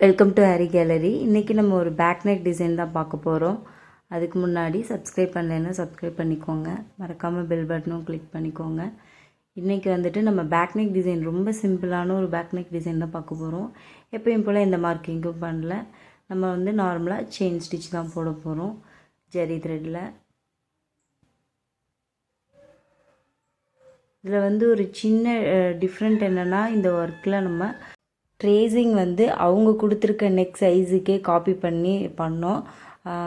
Welcome to aari gallery. இன்றைக்கி நம்ம ஒரு பேக் நெக் டிசைன் தான் பார்க்க போகிறோம். அதுக்கு முன்னாடி சப்ஸ்கிரைப் பண்ணலைன்னா சப்ஸ்கிரைப் பண்ணிக்கோங்க, மறக்காமல் பெல் பட்டனும் கிளிக் பண்ணிக்கோங்க. இன்றைக்கி வந்துட்டு நம்ம பேக் நெக் டிசைன் ரொம்ப சிம்பிளான ஒரு பேக் நெக் டிசைன் தான் பார்க்க போகிறோம். எப்பயும் போல் எந்த மார்க்கிங்கும் பண்ணல. நம்ம வந்து நார்மலாக செயின் ஸ்டிச் தான் போட போகிறோம் ஜரி த்ரெட்டில். இதில் வந்து ஒரு சின்ன டிஃப்ரெண்ட் என்னென்னா, இந்த ஒர்க்கில் நம்ம ட்ரேசிங் வந்து அவங்க கொடுத்துருக்க நெக் சைஸுக்கே காப்பி பண்ணி பண்ணோம்.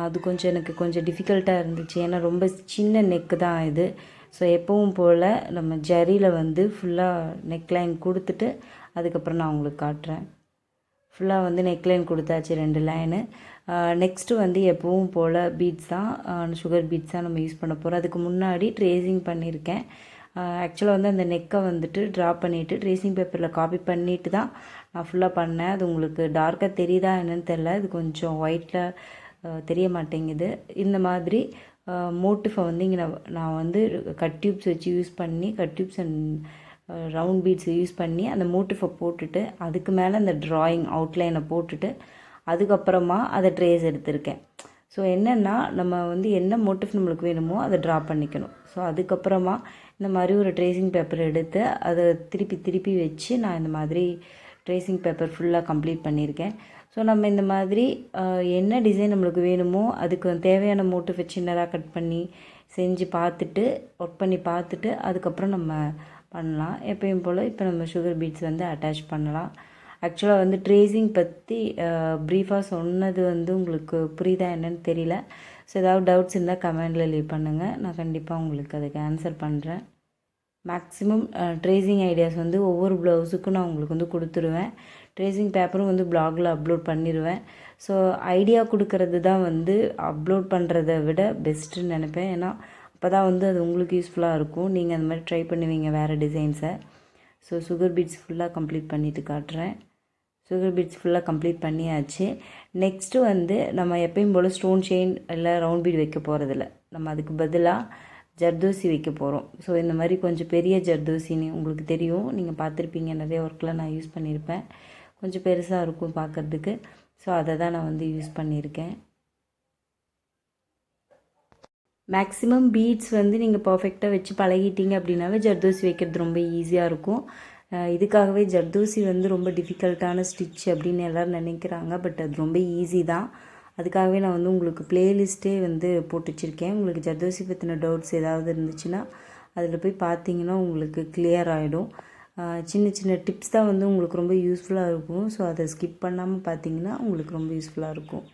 அது எனக்கு கொஞ்சம் டிஃபிகல்ட்டாக இருந்துச்சு, ஏன்னா ரொம்ப சின்ன நெக்கு தான் இது. ஸோ எப்பவும் போல் நம்ம ஜரியில் வந்து ஃபுல்லாக நெக்லைன் கொடுத்துட்டு அதுக்கப்புறம் நான் உங்களுக்கு காட்டுறேன். ஃபுல்லாக வந்து நெக்லைன் கொடுத்தாச்சு 2 லைனு. நெக்ஸ்ட்டு வந்து எப்பவும் போல் பீட்ஸ் தான், சுகர் பீட்ஸ் தான் நம்ம யூஸ் பண்ண போகிறோம். அதுக்கு முன்னாடி ட்ரேசிங் பண்ணியிருக்கேன். ஆக்சுவலாக வந்து அந்த நெக்கை வந்துட்டு ட்ரா பண்ணிவிட்டு ட்ரேசிங் பேப்பரில் காப்பி பண்ணிவிட்டு தான் நான் ஃபுல்லாக பண்ணேன். அது உங்களுக்கு டார்க்காக தெரியுதா என்னன்னு தெரில, இது கொஞ்சம் ஒயிட்டில் தெரிய மாட்டேங்குது. இந்த மாதிரி மோட்டிஃபை வந்து இங்கே நான் வந்து கட் டியூப்ஸ் வச்சு யூஸ் பண்ணி, cut tubes and round beads use பண்ணி அந்த மோட்டிஃபை போட்டுட்டு அதுக்கு மேலே அந்த ட்ராயிங் அவுட்லைனை போட்டுட்டு அதுக்கப்புறமா அதை ட்ரேஸ் எடுத்திருக்கேன். ஸோ என்னென்னா, நம்ம வந்து என்ன மோட்டிஃப் நம்மளுக்கு வேணுமோ அதை ட்ரா பண்ணிக்கணும். ஸோ அதுக்கப்புறமா இந்த மாதிரி ஒரு ட்ரேசிங் பேப்பர் எடுத்து அதை திருப்பி வச்சு நான் இந்த மாதிரி ட்ரேசிங் பேப்பர் ஃபுல்லாக கம்ப்ளீட் பண்ணியிருக்கேன். ஸோ நம்ம இந்த மாதிரி என்ன டிசைன் நம்மளுக்கு வேணுமோ அதுக்கு தேவையான மோட்டிஃபை சின்னதாக கட் பண்ணி செஞ்சு பார்த்துட்டு ஒர்க் பண்ணி பார்த்துட்டு அதுக்கப்புறம் நம்ம பண்ணலாம். எப்பயும் போல் இப்போ நம்ம சுகர் பீட்ஸ் வந்து அட்டாச் பண்ணலாம். ஆக்சுவலாக வந்து ட்ரேசிங் பற்றி ப்ரீஃபாக சொன்னது வந்து உங்களுக்கு புரியுதா என்னன்னு தெரியல. ஸோ ஏதாவது டவுட்ஸ் இருந்தால் கமெண்டில் லீவ் பண்ணுங்கள், நான் கண்டிப்பாக உங்களுக்கு அதுக்கு ஆன்சர் பண்ணுறேன். மேக்ஸிமம் ட்ரேசிங் ஐடியாஸ் வந்து ஒவ்வொரு ப்ளவுஸுக்கும் நான் உங்களுக்கு வந்து கொடுத்துருவேன். ட்ரேசிங் பேப்பரும் வந்து ப்ளாகில் அப்லோட் பண்ணிடுவேன். ஸோ ஐடியா கொடுக்கறது தான் வந்து அப்லோட் பண்ணுறதை விட பெஸ்ட்டுன்னு நினைப்பேன். ஏன்னா அப்போ தான் வந்து அது உங்களுக்கு யூஸ்ஃபுல்லாக இருக்கும். நீங்கள் அந்த மாதிரி ட்ரை பண்ணுவீங்க வேறு டிசைன்ஸை. ஸோ சுகர் பீட்ஸ் ஃபுல்லாக கம்ப்ளீட் பண்ணிவிட்டு காட்டுறேன். சுகர் பீட்ஸ் ஃபுல்லாக கம்ப்ளீட் பண்ணியாச்சு. நெக்ஸ்ட்டு வந்து நம்ம எப்பயும் போல் ஸ்டோன் செயின் இல்லை ரவுண்ட் பீட் வைக்க போகிறதில்ல. நம்ம அதுக்கு பதிலாக ஜர்தோசி வைக்க போகிறோம். ஸோ இந்த மாதிரி கொஞ்சம் பெரிய ஜர்தோசின்னு உங்களுக்கு தெரியும், நீங்கள் பார்த்துருப்பீங்க, நிறைய ஒர்க்கில் நான் யூஸ் பண்ணியிருப்பேன். கொஞ்சம் பெருசாக இருக்கும் பார்க்குறதுக்கு. ஸோ அதை தான் நான் வந்து யூஸ் பண்ணியிருக்கேன். மேக்ஸிமம் பீட்ஸ் வந்து நீங்கள் பர்ஃபெக்டாக வச்சு பழகிட்டீங்க அப்படின்னாவே ஜர்தோசி வைக்கிறது ரொம்ப ஈஸியாக இருக்கும். இதுக்காகவே ஜர்தோசி வந்து ரொம்ப டிஃபிகல்ட்டான ஸ்டிச் அப்படின்னு எல்லோரும் நினைக்கிறாங்க. பட் அது ரொம்ப ஈஸி தான். அதுக்காகவே நான் வந்து உங்களுக்கு ப்ளேலிஸ்ட்டே வந்து போட்டு வச்சுருக்கேன். உங்களுக்கு ஜர்தோசி பற்றின டவுட்ஸ் ஏதாவது இருந்துச்சுன்னா அதில் போய் பார்த்தீங்கன்னா உங்களுக்கு கிளியர் ஆகிடும். சின்ன டிப்ஸ் தான் வந்து உங்களுக்கு ரொம்ப யூஸ்ஃபுல்லாக இருக்கும். ஸோ அதை ஸ்கிப் பண்ணாமல் பார்த்தீங்கன்னா உங்களுக்கு ரொம்ப யூஸ்ஃபுல்லாக இருக்கும்.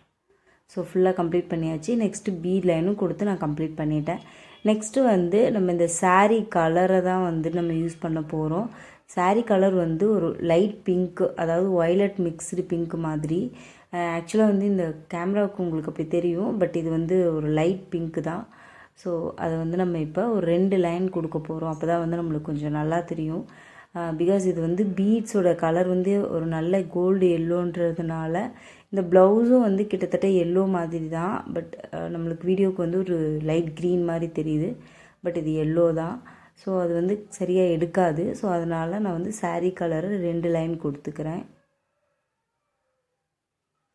ஸோ ஃபுல்லாக கம்ப்ளீட் பண்ணியாச்சு. நெக்ஸ்ட்டு பீட் லைனும் கொடுத்து நான் கம்ப்ளீட் பண்ணிட்டேன். நெக்ஸ்ட்டு வந்து நம்ம இந்த சாரீ கலரை தான் வந்து நம்ம யூஸ் பண்ண போகிறோம். சாரீ கலர் வந்து ஒரு லைட் பிங்க்கு, அதாவது வயலட் மிக்ஸ்டு பிங்க் மாதிரி. ஆக்சுவலாக வந்து இந்த கேமராவுக்கு உங்களுக்கு அப்படி தெரியும், பட் இது வந்து ஒரு லைட் பிங்க்கு தான். ஸோ அதை வந்து நம்ம இப்போ ஒரு 2 லைன் கொடுக்க போகிறோம். அப்போ தான் வந்து நம்மளுக்கு கொஞ்சம் நல்லா தெரியும். பிகாஸ் இது வந்து பீட்ஸோட கலர் வந்து ஒரு நல்ல கோல்டு எல்லோன்றதுனால இந்த ப்ளவுஸும் வந்து கிட்டத்தட்ட எல்லோ மாதிரி தான். பட் நம்மளுக்கு வீடியோவுக்கு வந்து ஒரு லைட் க்ரீன் மாதிரி தெரியுது, பட் இது எல்லோ தான். ஸோ அது வந்து சரியாக எடுக்காது. ஸோ அதனால் நான் வந்து சாரீ கலரு 2 லைன் கொடுத்துக்கிறேன்.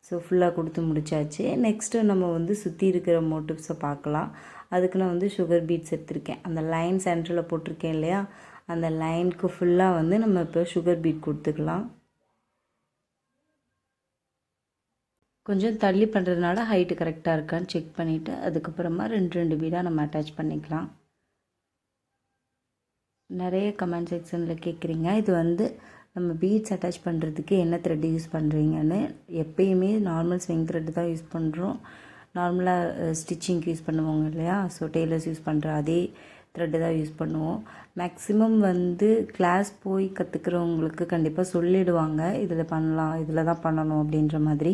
ஸோ ஃபுல்லாக கொடுத்து முடிச்சாச்சு. நெக்ஸ்ட்டு நம்ம வந்து சுற்றி இருக்கிற மோட்டிவ்ஸை பார்க்கலாம். அதுக்கு நான் வந்து சுகர் பீட்ஸ் எடுத்திருக்கேன். அந்த லைன் சென்டரில் போட்டிருக்கேன் இல்லையா, அந்த லைனுக்கு ஃபுல்லாக வந்து நம்ம இப்போ சுகர் பீட் கொடுத்துக்கலாம். கொஞ்சம் தள்ளி பண்ணுறதுனால ஹைட்டு கரெக்டாக இருக்கான்னு செக் பண்ணிவிட்டு அதுக்கப்புறமா 2 பீடாக நம்ம அட்டாச் பண்ணிக்கலாம். நிறைய கமெண்ட் செக்ஷனில் கேட்குறீங்க, இது வந்து நம்ம பீட்ஸ் அட்டாச் பண்ணுறதுக்கு என்ன த்ரெட் யூஸ் பண்ணுறீங்கன்னு. எப்பயுமே நார்மல் ஸ்விங் த்ரெட் தான் யூஸ் பண்ணுறோம். நார்மலாக ஸ்டிச்சிங்க்கு யூஸ் பண்ணுவாங்க இல்லையா, ஸோ டெய்லர்ஸ் யூஸ் பண்ணுற அதே த்ரெட்டு தான் யூஸ் பண்ணுவோம். மேக்ஸிமம் வந்து கிளாஸ் போய் கற்றுக்கிறவங்களுக்கு கண்டிப்பாக சொல்லிவிடுவாங்க, இதில் பண்ணலாம், இதில் தான் பண்ணணும் அப்படின்ற மாதிரி.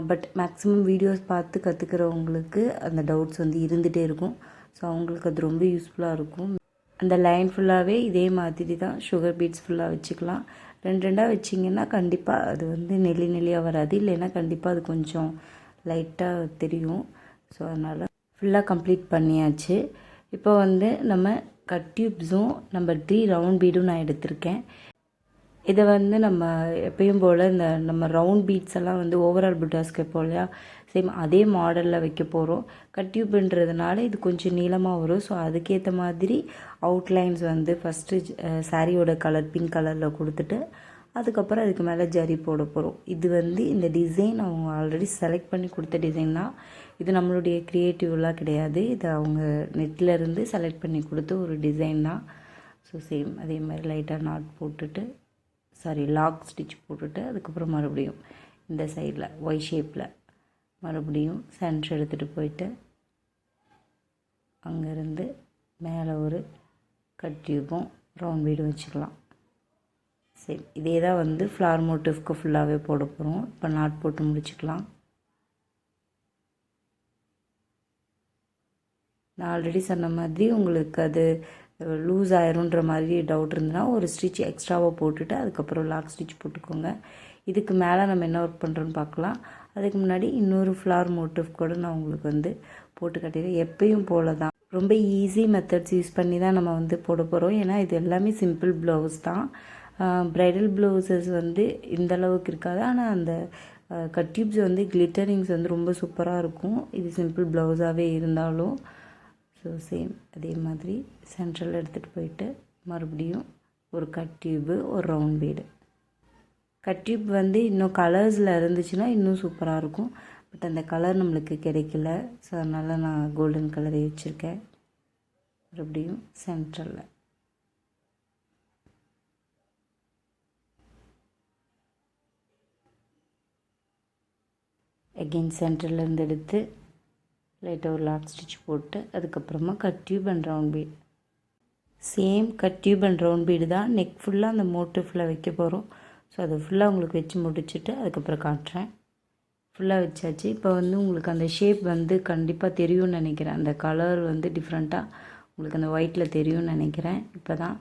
பட் மேக்ஸிமம் வீடியோஸ் பார்த்து கற்றுக்கிறவங்களுக்கு அந்த டவுட்ஸ் வந்து இருந்துகிட்டே இருக்கும். ஸோ அவங்களுக்கு அது ரொம்ப யூஸ்ஃபுல்லாக இருக்கும். அந்த லைன் ஃபுல்லாகவே இதே மாதிரி தான் சுகர் பீட்ஸ் ஃபுல்லாக வச்சுக்கலாம். 2 வச்சிங்கன்னா கண்டிப்பாக அது வந்து நெல்லியாக வராது, இல்லைன்னா கண்டிப்பாக அது கொஞ்சம் லைட்டாக தெரியும். ஸோ அதனால் ஃபுல்லாக கம்ப்ளீட் பண்ணியாச்சு. இப்போ வந்து நம்ம கட் டியூப்ஸும் நம்பர் 3 ரவுண்ட் பீடும் நான் எடுத்திருக்கேன். இதை வந்து நம்ம எப்பயும் போல் இந்த நம்ம ரவுண்ட் பீட்ஸ் எல்லாம் வந்து ஓவரால் புட்டாஸ்க்கு வைப்போம் இல்லையா, சேம் அதே மாடலில் வைக்க போகிறோம். கட் டியூப்ன்றதுனால இது கொஞ்சம் நீளமாக வரும். ஸோ அதுக்கேற்ற மாதிரி அவுட்லைன்ஸ் வந்து ஃபஸ்ட்டு சாரியோட கலர் பிங்க் கலரில் கொடுத்துட்டு அதுக்கப்புறம் அதுக்கு மேலே ஜரி போட போகிறோம். இது வந்து இந்த டிசைன் அவங்க ஆல்ரெடி செலக்ட் பண்ணி கொடுத்த டிசைன் தான். இது நம்மளுடைய க்ரியேட்டிவ்லாம் கிடையாது. இது அவங்க நெட்லேருந்து செலக்ட் பண்ணி கொடுத்த ஒரு டிசைன் தான். ஸோ சேம் அதே மாதிரி லைட்டாக நாட் போட்டுட்டு லாக் ஸ்டிச் போட்டுட்டு அதுக்கப்புறம் மறுபடியும் இந்த சைடில் ஒய் ஷேப்பில் மறுபடியும் சென்டர் எடுத்துகிட்டு போயிட்டு அங்கேருந்து மேலே ஒரு கட் டியூபும் ரவுண்ட் பீடும் வச்சுக்கலாம். சரி, இதே தான் வந்து ஃப்ளார் மோட்டிவ்க்கு ஃபுல்லாகவே போட போகிறோம். இப்போ நாட் போட்டு முடிச்சுக்கலாம். நான் ஆல்ரெடி சொன்ன மாதிரி உங்களுக்கு அது லூஸ் ஆயிரும்ன்ற மாதிரி டவுட் இருந்ததுன்னா ஒரு ஸ்டிச் எக்ஸ்ட்ராவாக போட்டுட்டு அதுக்கப்புறம் லாக் ஸ்டிச் போட்டுக்கோங்க. இதுக்கு மேலே நம்ம என்ன ஒர்க் பண்ணுறோன்னு பார்க்கலாம். அதுக்கு முன்னாடி இன்னொரு ஃப்ளார் மோட்டிவ் கூட நான் உங்களுக்கு வந்து போட்டு காட்டிடுறேன். எப்பயும் போல தான் ரொம்ப ஈஸி மெத்தட்ஸ் யூஸ் பண்ணி தான் நம்ம வந்து போட போகிறோம். ஏன்னா இது எல்லாமே சிம்பிள் ப்ளவுஸ் தான். ப்ரைடல் ப்ளவுசஸ் வந்து இந்த அளவுக்கு இருக்காது. ஆனால் அந்த கட் டியூப்ஸ் வந்து கிளிட்டரிங்ஸ் வந்து ரொம்ப சூப்பராக இருக்கும், இது சிம்பிள் ப்ளவுஸாகவே இருந்தாலும். ஸோ சேம் அதே மாதிரி சென்ட்ரல் எடுத்துகிட்டு போயிட்டு மறுபடியும் ஒரு கட் டியூபு ஒரு ரவுண்ட் பீடு. கட் டியூப் வந்து இன்னும் கலர்ஸில் இருந்துச்சுன்னா இன்னும் சூப்பராக இருக்கும். பட் அந்த கலர் நம்மளுக்கு கிடைக்கல. ஸோ அதனால் நான் கோல்டன் கலரை வச்சுருக்கேன். மறுபடியும் சென்ட்ரலில் அகெயின் சென்டர்லேருந்து எடுத்து லைட்டாக ஒரு லாக் ஸ்டிச் போட்டு அதுக்கப்புறமா cut tube and round bead. Same cut tube and round bead தான் நெக் ஃபுல்லாக அந்த மோட்டிவ்ல வைக்க போகிறோம். ஸோ அதை ஃபுல்லாக உங்களுக்கு வச்சு முடிச்சுட்டு அதுக்கப்புறம் காட்டுறேன். ஃபுல்லாக வச்சாச்சு. இப்போ வந்து உங்களுக்கு அந்த ஷேப் வந்து கண்டிப்பாக தெரியும்னு நினைக்கிறேன். அந்த கலர் வந்து டிஃப்ரெண்ட்டாக உங்களுக்கு அந்த ஒயிட்டில் தெரியும்னு நினைக்கிறேன் இப்போ தான்.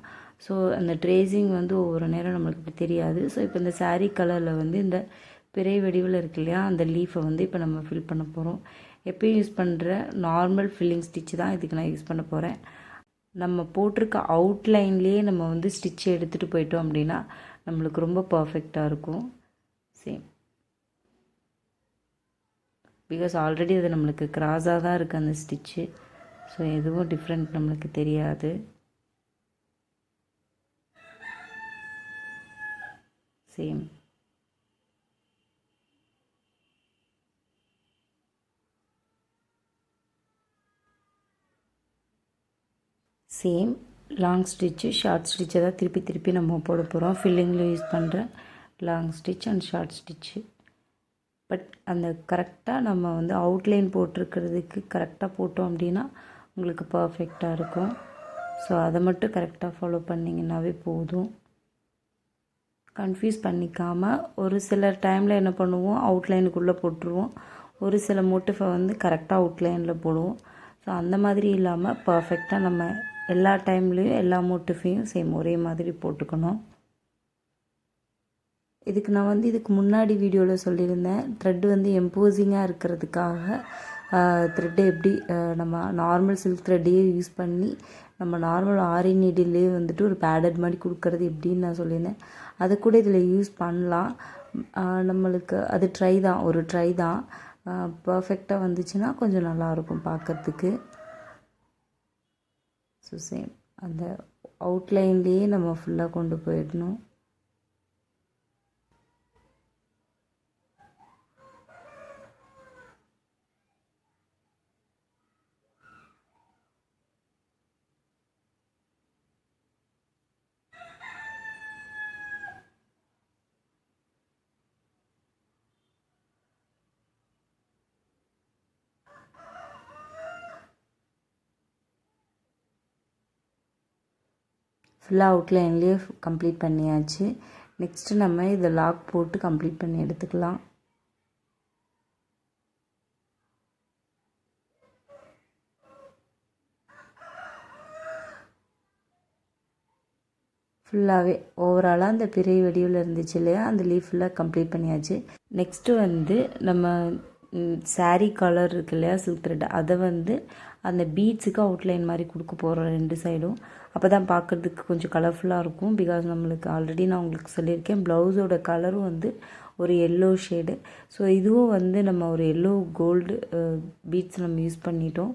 ஸோ அந்த ட்ரேசிங் வந்து ஒவ்வொரு நேரம் நம்மளுக்கு தெரியாது. ஸோ இப்போ இந்த சாரீ கலரில் வந்து இந்த பிறை வடிவில் இருக்கு இல்லையா, அந்த லீஃபை வந்து இப்போ நம்ம ஃபில் பண்ண போகிறோம். எப்பயும் யூஸ் பண்ணுற நார்மல் ஃபில்லிங் ஸ்டிச் தான் இதுக்கு நான் யூஸ் பண்ண போகிறேன். நம்ம போட்டிருக்க அவுட்லைன்லேயே நம்ம வந்து ஸ்டிச் எடுத்துகிட்டு போயிட்டோம் அப்படின்னா நம்மளுக்கு ரொம்ப பர்ஃபெக்டாக இருக்கும். சேம் பிகாஸ் ஆல்ரெடி அது நம்மளுக்கு கிராஸாக தான் இருக்குது அந்த ஸ்டிச்சு. ஸோ எதுவும் டிஃப்ரெண்ட் நம்மளுக்கு தெரியாது. Same same long stitch short ஸ்டிச்சை தான் திருப்பி திருப்பி நம்ம போட போகிறோம். ஃபில்லிங்கில் யூஸ் பண்ணுற long stitch and short stitch. But அந்த கரெக்டாக நம்ம வந்து அவுட்லைன் போட்டிருக்கிறதுக்கு கரெக்டாக போட்டோம் அப்படின்னா உங்களுக்கு பர்ஃபெக்டாக இருக்கும். ஸோ அதை மட்டும் கரெக்டாக ஃபாலோ பண்ணிங்கன்னாவே போதும். கன்ஃபியூஸ் பண்ணிக்காமல் ஒரு சில டைமில் என்ன பண்ணுவோம், அவுட்லைனுக்குள்ளே போட்டுருவோம். ஒரு சில மோட்டிஃபை வந்து கரெக்டாக அவுட்லைனில் போடுவோம். ஸோ அந்த மாதிரி இல்லாமல் பர்ஃபெக்டாக நம்ம எல்லா டைம்லேயும் எல்லா மோட்டிஃபையும் சேம் ஒரே மாதிரி போட்டுக்கணும். இதுக்கு நான் வந்து இதுக்கு முன்னாடி வீடியோவில் சொல்லியிருந்தேன், த்ரெட் வந்து எம்போசிங்காக இருக்கிறதுக்காக த்ரெட்டை எப்படி நம்ம நார்மல் சில்க் த்ரெட்டையே யூஸ் பண்ணி நம்ம நார்மல் ஆரி நீடிலே வந்துட்டு ஒரு பேடட் மாதிரி கொடுக்கறது எப்படின்னு நான் சொல்லியிருந்தேன். அதை கூட இதில் யூஸ் பண்ணலாம். நம்மளுக்கு அது ஒரு ட்ரை தான். பர்ஃபெக்டாக வந்துச்சுன்னா கொஞ்சம் நல்லாயிருக்கும் பார்க்குறதுக்கு. ஸோ சேம் அந்த அவுட்லைன்லேயே நம்ம ஃபுல்லாக கொண்டு போயிடணும். ஃபுல்லாக அவுட்லைன்லேயே கம்ப்ளீட் பண்ணியாச்சு. நெக்ஸ்ட்டு நம்ம இதை லாக் போட்டு கம்ப்ளீட் பண்ணி எடுத்துக்கலாம். ஃபுல்லாகவே ஓவராலாக அந்த பிறை வடிவில் இருந்துச்சு இல்லையா, அந்த லீஃப் ஃபுல்லாக கம்ப்ளீட் பண்ணியாச்சு. நெக்ஸ்ட்டு வந்து நம்ம சாரீ கலர் இருக்கு இல்லையா, சில்க் த்ரெட், அதை வந்து அந்த பீட்ஸுக்கு அவுட்லைன் மாதிரி கொடுக்க போகிறோம் 2 சைடும். அப்போ தான் பார்க்குறதுக்கு கொஞ்சம் கலர்ஃபுல்லாக இருக்கும். பிகாஸ் நம்மளுக்கு ஆல்ரெடி நான் உங்களுக்கு சொல்லியிருக்கேன், ப்ளவுஸோட கலரும் வந்து ஒரு எல்லோ ஷேடு. ஸோ இதுவும் வந்து நம்ம ஒரு எல்லோ கோல்டு பீட்ஸ் நம்ம யூஸ் பண்ணிட்டோம்.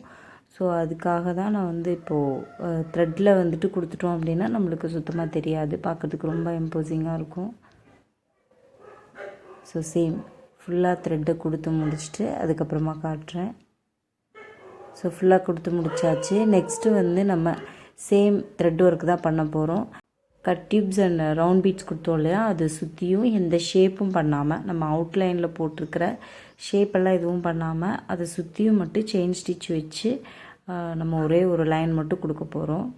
ஸோ அதுக்காக தான் நான் வந்து இப்போது த்ரெட்டில் வந்துட்டு கொடுத்துட்டோம் அப்படின்னா நம்மளுக்கு சுத்தமாக தெரியாது, பார்க்குறதுக்கு ரொம்ப இம்போசிங்காக இருக்கும். ஸோ சேம் ஃபுல்லாக த்ரெட்டை கொடுத்து முடிச்சுட்டு அதுக்கப்புறமா காட்டுறேன். ஸோ ஃபுல்லாக கொடுத்து முடிச்சாச்சு. நெக்ஸ்ட்டு வந்து நம்ம சேம் த்ரெட் ஒர்க் தான் பண்ண போகிறோம். Cut tubes and round beads கொடுத்தோம் இல்லையா, அது சுற்றியும் எந்த ஷேப்பும் பண்ணாமல், நம்ம அவுட்லைனில் போட்டிருக்கிற ஷேப்பெல்லாம் எதுவும் பண்ணாமல் அதை சுற்றியும் மட்டும் செயின் ஸ்டிச் வச்சு நம்ம ஒரே ஒரு லைன் மட்டும் கொடுக்க போகிறோம்.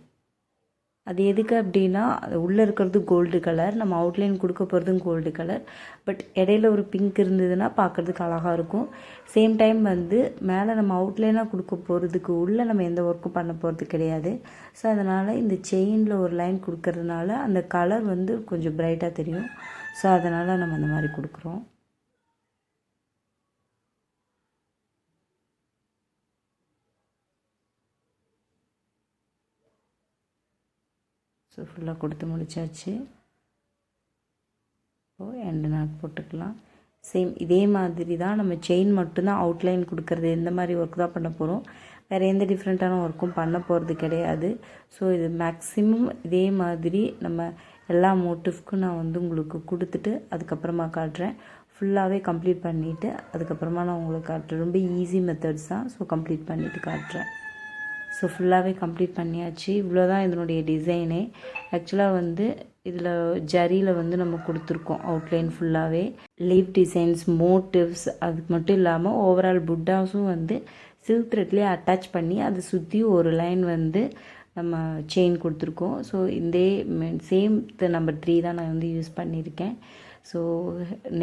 அது எதுக்கு அப்படின்னா, அது உள்ளே இருக்கிறது கோல்டு கலர், நம்ம அவுட்லைன் கொடுக்க போகிறதும் கோல்டு கலர். பட் இடையில ஒரு பிங்க் இருந்ததுன்னா பார்க்குறதுக்கு அழகாக இருக்கும். சேம் டைம் வந்து மேலே நம்ம அவுட்லைனாக கொடுக்க போகிறதுக்கு உள்ளே நம்ம எந்த ஒர்க்கும் பண்ண போகிறது கிடையாது. ஸோ அதனால் இந்த செயினில் ஒரு லைன் கொடுக்கறதுனால அந்த கலர் வந்து கொஞ்சம் பிரைட்டாக தெரியும். ஸோ அதனால் நம்ம அந்த மாதிரி கொடுக்குறோம். ஸோ ஃபுல்லாக கொடுத்து முடிச்சாச்சு. இப்போது எண்டு நாட் போட்டுக்கலாம். சேம் இதே மாதிரி தான் நம்ம செயின் மட்டும்தான் அவுட்லைன் கொடுக்கறது, இந்த மாதிரி ஒர்க் தான் பண்ண போகிறோம். வேறு எந்த டிஃப்ரெண்ட்டான ஒர்க்கும் பண்ண போகிறது கிடையாது. ஸோ இது மேக்ஸிமம் இதே மாதிரி நம்ம எல்லா மோட்டிவ்க்கும் நான் வந்து உங்களுக்கு கொடுத்துட்டு அதுக்கப்புறமா காட்டுறேன். ஃபுல்லாகவே கம்ப்ளீட் பண்ணிவிட்டு அதுக்கப்புறமா நான் உங்களுக்கு காட்டுறேன். ரொம்ப ஈஸி மெத்தட்ஸ் தான். ஸோ கம்ப்ளீட் பண்ணிவிட்டு காட்டுறேன். ஸோ ஃபுல்லாகவே கம்ப்ளீட் பண்ணியாச்சு. இவ்வளோ தான் இதனுடைய டிசைனே. ஆக்சுவலாக வந்து இதில் ஜரியில் வந்து நம்ம கொடுத்துருக்கோம் அவுட்லைன் ஃபுல்லாகவே. லீவ் டிசைன்ஸ், மோட்டிவ்ஸ், அதுக்கு மட்டும் இல்லாமல் ஓவரால் புட்டாஸும் வந்து சில்க் த்ரெட்லேயே அட்டாச் பண்ணி அதை சுற்றி ஒரு லைன் வந்து நம்ம செயின் கொடுத்துருக்கோம். ஸோ இந்த சேம் நம்பர் 3 தான் நான் வந்து யூஸ் பண்ணியிருக்கேன். ஸோ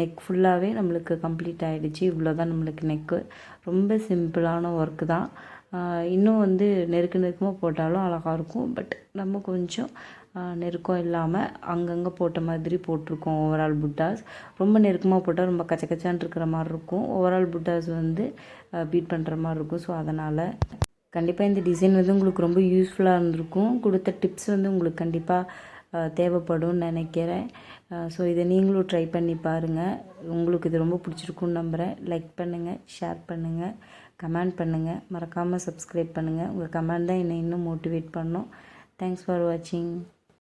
நெக் ஃபுல்லாகவே நம்மளுக்கு கம்ப்ளீட் ஆகிடுச்சு. இவ்வளோ தான் நம்மளுக்கு நெக்கு. ரொம்ப சிம்பிளான ஒர்க்கு தான். இன்னும் வந்து நெருக்கமாக போட்டாலும் அழகாக இருக்கும். பட் நம்ம கொஞ்சம் நெருக்கம் இல்லாமல் அங்கங்கே போட்ட மாதிரி போட்டிருக்கோம் ஓவரால் புட்டாஸ். ரொம்ப நெருக்கமாக போட்டால் ரொம்ப கச்சக்கச்சான் இருக்கிற மாதிரி இருக்கும். ஓவரால் புட்டாஸ் வந்து பீட் பண்ணுற மாதிரி இருக்கும். ஸோ அதனால் கண்டிப்பாக இந்த டிசைன் வந்து உங்களுக்கு ரொம்ப யூஸ்ஃபுல்லாக இருந்திருக்கும். கொடுத்த டிப்ஸ் வந்து உங்களுக்கு கண்டிப்பாக தேவைப்படும்னு நினைக்கிறேன். ஸோ இதை நீங்களும் ட்ரை பண்ணி பாருங்கள். உங்களுக்கு இது ரொம்ப பிடிச்சிருக்குன்னு நம்புகிறேன். லைக் பண்ணுங்கள், ஷேர் பண்ணுங்கள், கமெண்ட் பண்ணுங்கள், மறக்காமல் சப்ஸ்கிரைப் பண்ணுங்கள். உங்கள் கமெண்ட் தான் என்னை இன்னும் மோட்டிவேட் பண்ணும். தேங்க்ஸ் ஃபார் வாட்சிங்.